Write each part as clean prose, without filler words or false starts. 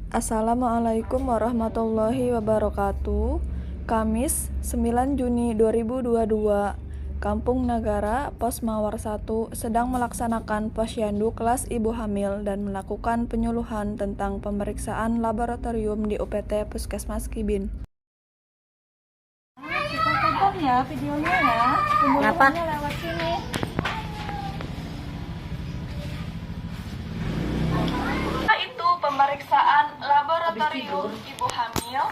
Assalamualaikum warahmatullahi wabarakatuh. Kamis 9 Juni 2022, Kampung Nagara, Pos Mawar 1 sedang melaksanakan posyandu kelas ibu hamil dan melakukan penyuluhan tentang pemeriksaan laboratorium di UPT Puskesmas Kibin. Kita tonton ya videonya ya. Pembunuhannya lewat sini. Itu pemeriksaan laboratorium ibu hamil.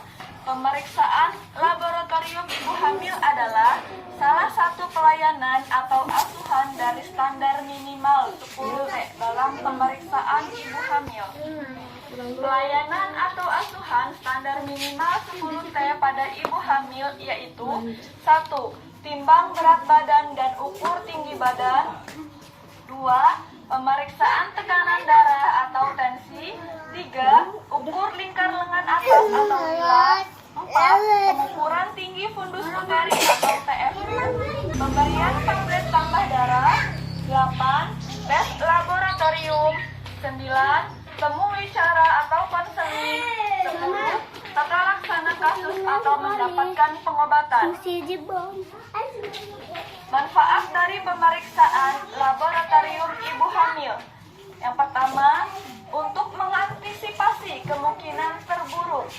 Pemeriksaan laboratorium ibu hamil adalah salah satu pelayanan atau asuhan dari standar minimal 10T dalam pemeriksaan ibu hamil. Pelayanan atau asuhan standar minimal 10T pada ibu hamil yaitu 1. Timbang berat badan dan ukur tinggi badan. 2. Pemeriksaan tekanan darah atau tensi. 3. Ukur lingkar lengan atas atau bilas. 4. Pengukuran tinggi fundus uteri atau TFU. Pemberian pamflet tambah darah. 8. Tes laboratorium. 9. Temu wicara atau konseling. 10. Tata laksana kasus atau mendapatkan pengobatan. Manfaat dari pemeriksaan laboratorium ibu hamil. Yang pertama, untuk mengantisipasi kemungkinan terburuk.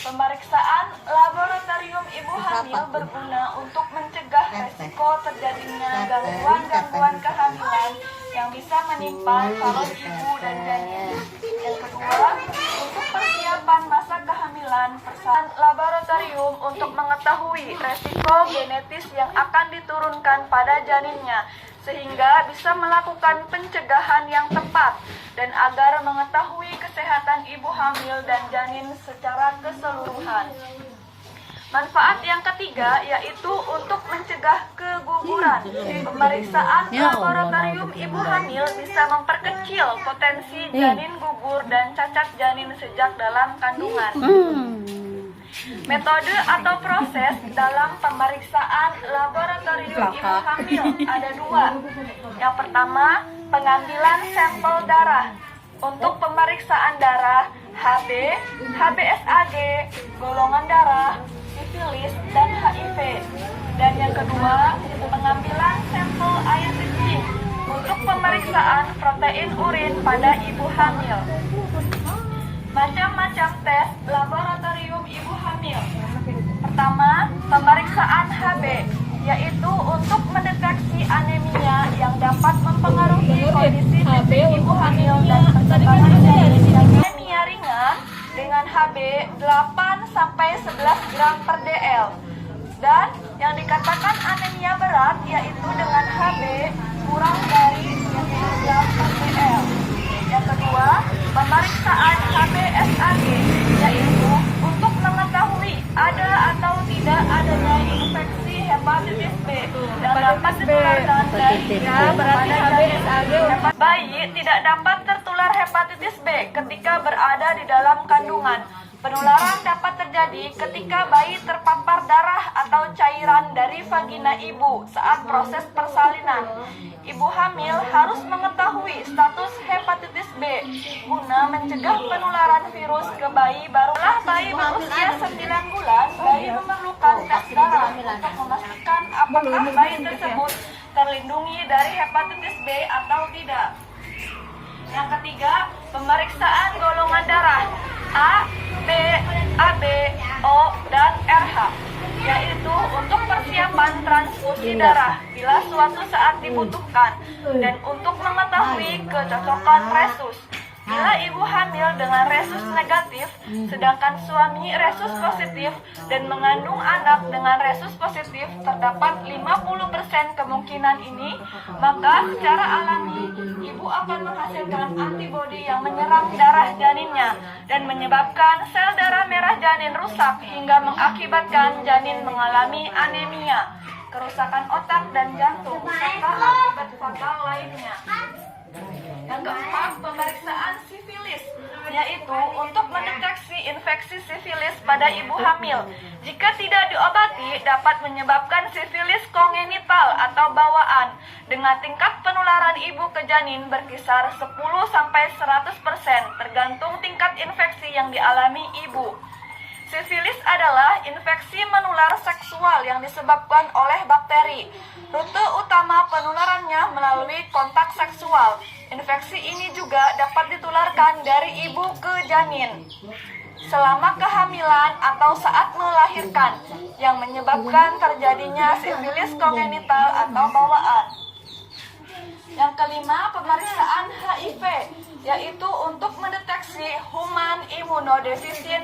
Pemeriksaan laboratorium ibu hamil berguna untuk mencegah resiko terjadinya gangguan-gangguan kehamilan yang bisa menimpa calon ibu dan janin. Yang kedua, untuk persiapan masa kehamilan, periksa laboratorium untuk mengetahui resiko genetis yang akan diturunkan pada janinnya, sehingga bisa melakukan pencegahan yang tepat dan agar mengetahui kesehatan ibu hamil dan janin secara keseluruhan. Manfaat yang ketiga yaitu untuk mencegah keguguran. Pemeriksaan laboratorium ibu hamil bisa memperkecil potensi janin gugur dan cacat janin sejak dalam kandungan. Metode atau proses dalam pemeriksaan laboratorium ibu hamil ada dua. Yang pertama, pengambilan sampel darah. Untuk pemeriksaan darah HB, HBsAg, golongan darah, sifilis, dan HIV. Dan yang kedua, pengambilan sampel air kencing untuk pemeriksaan protein urin pada ibu hamil. Macam-macam tes laboratorium ibu hamil. Pertama, pemeriksaan HB, yaitu untuk mendeteksi anemia yang dapat mempengaruhi kondisi fisik ibu hamil dan perkembangan janin. Anemia ringan dengan HB 8-11 gram per dl. Dan yang dikatakan anemia berat yaitu dengan HB kurang dari 10 gram per dl. Yang kedua, pemeriksaan HBsAg, yaitu untuk mengetahui ada atau tidak adanya infeksi hepatitis B yang dapat ditularkan dari berarti HBsAg bayi tidak dapat tertular hepatitis B ketika berada di dalam kandungan. Penularan dapat terjadi ketika bayi terpapar darah atau cairan dari vagina ibu saat proses persalinan. Ibu hamil harus mengetahui status hepatitis B guna mencegah penularan virus ke bayi. Barulah bayi berusia 9 bulan, bayi memerlukan tes darah untuk memastikan apakah bayi tersebut terlindungi dari hepatitis B atau tidak. Yang ketiga, pemeriksaan golongan darah A, B, AB, O, dan RH, yaitu untuk persiapan transfusi darah bila suatu saat dibutuhkan dan untuk mengetahui kecocokan resus. Bila ibu hamil dengan resus negatif, sedangkan suami resus positif dan mengandung anak dengan resus positif terdapat 50% kemungkinan ini, maka secara alami ibu akan menghasilkan antibodi yang menyerang darah janinnya dan menyebabkan sel darah merah janin rusak hingga mengakibatkan janin mengalami anemia, kerusakan otak dan jantung, serta akibat fatal lainnya. Yang keempat, pemeriksaan sifilis, yaitu untuk mendeteksi infeksi sifilis pada ibu hamil. Jika tidak diobati, dapat menyebabkan sifilis kongenital atau bawaan dengan tingkat penularan ibu ke janin berkisar 10-100% tergantung tingkat infeksi yang dialami ibu. Sifilis adalah infeksi menular seksual yang disebabkan oleh bakteri. Rute utama penularannya melalui kontak seksual. Infeksi ini juga dapat ditularkan dari ibu ke janin selama kehamilan atau saat melahirkan, yang menyebabkan terjadinya sifilis kongenital atau bawaan. Yang kelima, pemeriksaan HIV, yaitu untuk mendeteksi human immunodeficient.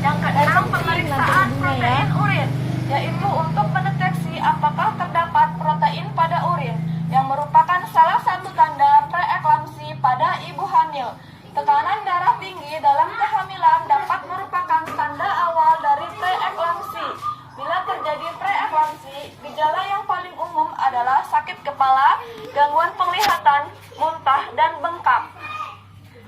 Yang keenam, pemeriksaan protein urin, yaitu untuk mendeteksi apakah terdapat protein pada urin, yang merupakan salah satu tanda preeklamsi pada ibu hamil. Tekanan darah tinggi dalam kehamilan dapat merupakan tanda awal dari preeklamsi. Bila terjadi preeklamsi, gejala yang paling umum adalah sakit kepala, gangguan penglihatan, muntah, dan bengkak.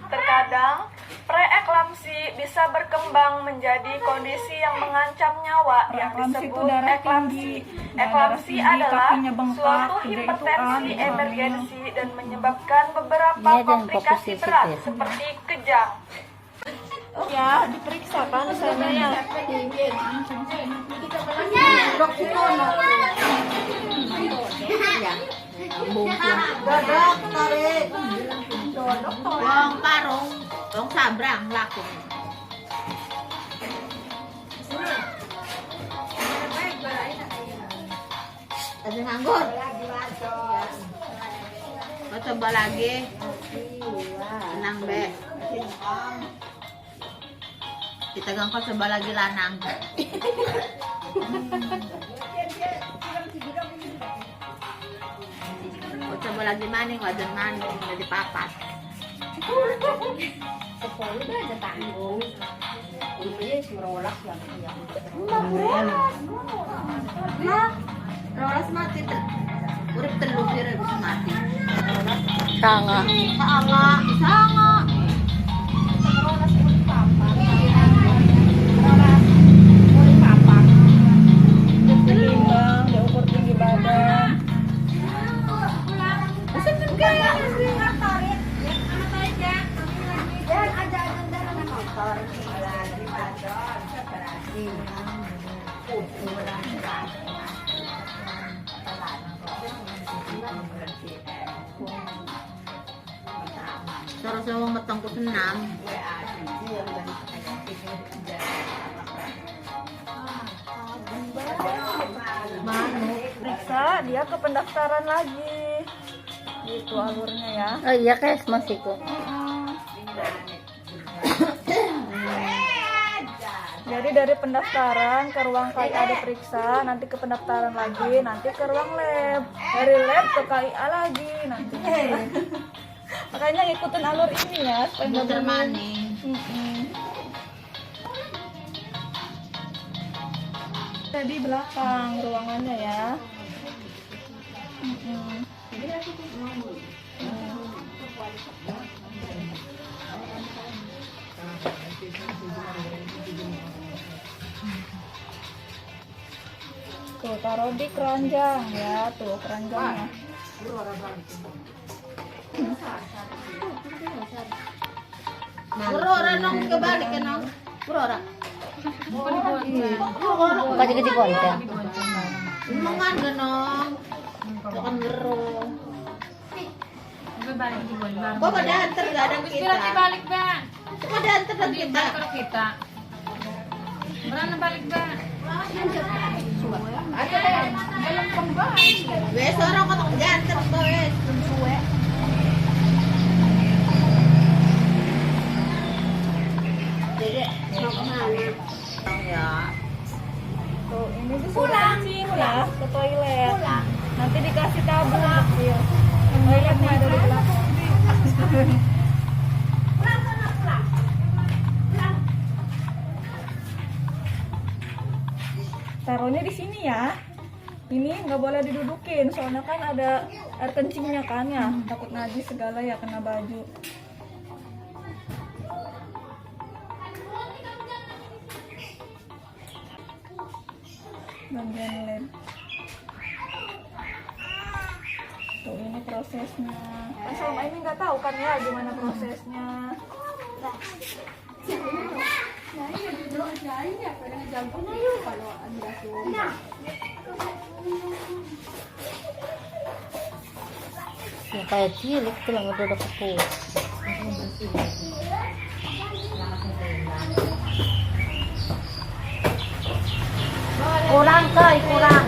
Terkadang, preeklamsi bisa berkembang menjadi kondisi yang mengancam nyawa yang disebut eklamsi. Eklamsi adalah suatu hipertensi emergensi dan menyebabkan beberapa komplikasi berat seperti kejang. Ya, diperiksa kan misalnya ya. Wong parung, wong sabrang laku. Ada nganggur. Mau coba lagi. Lanang be. Kita gangkol coba lagi lanang. Mau coba lagi maning, wajan maning, jadi papat. Sepuluh aja tanggung. Ini merolak yang Nah, rolas mati tuh. Urip telu kira bisa mati. Sanga. Sanga. Timbang, dia ukur tinggi badan. Terus wong metong ku senam. Periksa dia ke pendaftaran lagi. Gitu alurnya ya. Oh iya guys, masih kok. Jadi dari pendaftaran ke ruang KIA diperiksa, nanti ke pendaftaran lagi, nanti ke ruang lab, dari lab ke KIA lagi nanti. Makanya ngikutin alur ini ya, supaya nggak Muter bingung. maning. Tadi belakang ruangannya ya. Tuh taruh di keranjang ya, tuh keranjangnya. Berora nong kebalik kan nong. Berora. Pasti ke konten. Mangan genong. Tekan gero. Kok pada antar gak ada kita. Balik bang, Kok pada antar dan kita. kalau kita. Berana balik bang. Wes orang kok jantar kok wes. Ya. Tuh ini disuruh kencing ya ke toilet. Nanti dikasih tabung kecil. Toiletnya ada di belakang. Taruhnya di sini ya. Ini nggak boleh didudukin, soalnya kan ada air kencingnya kan ya. Takut najis segala ya kena baju. bagian lab. Tuh ini prosesnya. Kan selama ini nggak tahu kan ya gimana prosesnya. Ya kayak cilik tuh lah udah kepus. Kurang coy, kurang.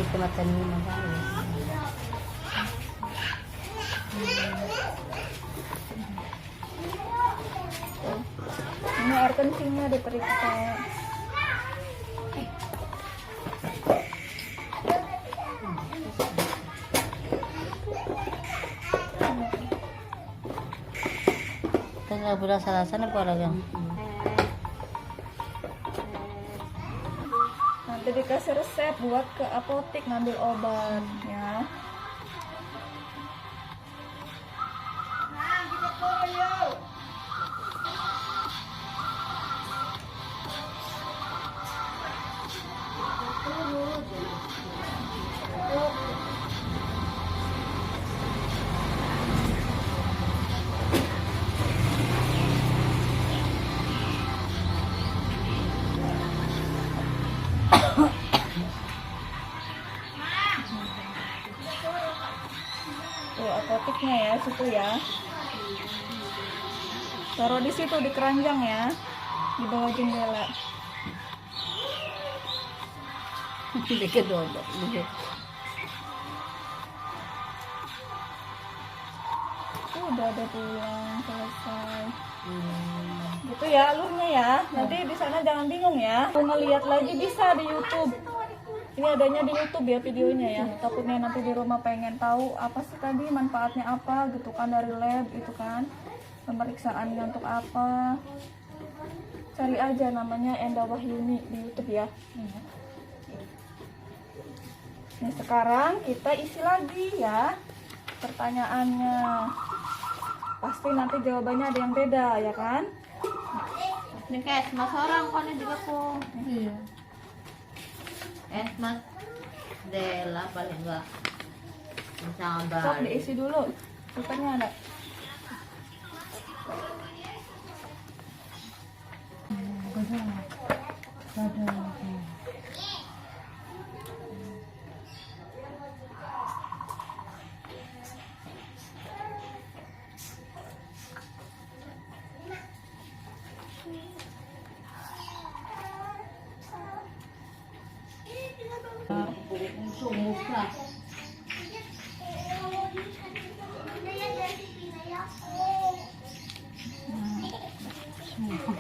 Itu macam ini makanya. Ini air kencingnya diperiksa. Nggak boleh salah-salah apa lagi? Nanti dikasih resep buat ke apotek ngambil obat ya. Tuh apoteknya ya, situ ya. Taruh di situ di keranjang ya, di bawah jendela. Tidak kedodok. Udah ada pulang selesai. Gitu ya alurnya ya. Nanti di sana jangan bingung ya. Mau ngeliat lagi bisa di YouTube. Ini adanya di YouTube ya videonya ya. Takutnya nanti di rumah pengen tahu apa sih tadi manfaatnya apa gitu kan dari lab itu kan. Pemeriksaannya untuk apa. Cari aja namanya Enda Wahyuni di YouTube ya. Nih sekarang kita isi lagi ya pertanyaannya. Pasti nanti jawabannya ada yang beda ya kan? Ini kayak mas orang kan juga kok. Iya. Mas Dela paling enggak bisa Sok ngabar. diisi dulu. Bukannya ada.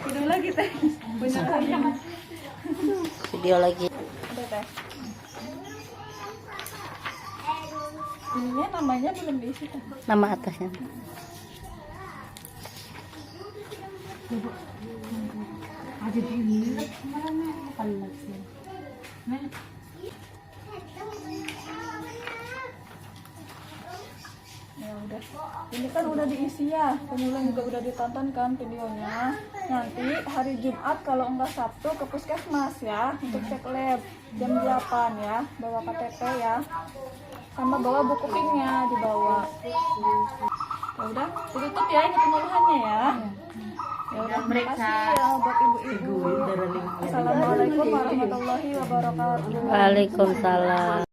Udah lagi teh. Beneran. Video lagi. Ada teh. Ininya namanya belum diisi teh. Nama atasnya. Ya udah. Ini kan udah diisi ya. Penyuling juga udah ditonton kan videonya. Nanti hari Jumat kalau enggak Sabtu ke puskesmas ya untuk cek lab jam 8 ya. Bawa KTP ya. Sama bawa buku PIN-nya dibawa. Ya udah, ditutup ya ini penyuluhannya ya. Ya udah, Meriksa. makasih ya buat ibu-ibu. Assalamualaikum warahmatullahi wabarakatuh. Waalaikumsalam.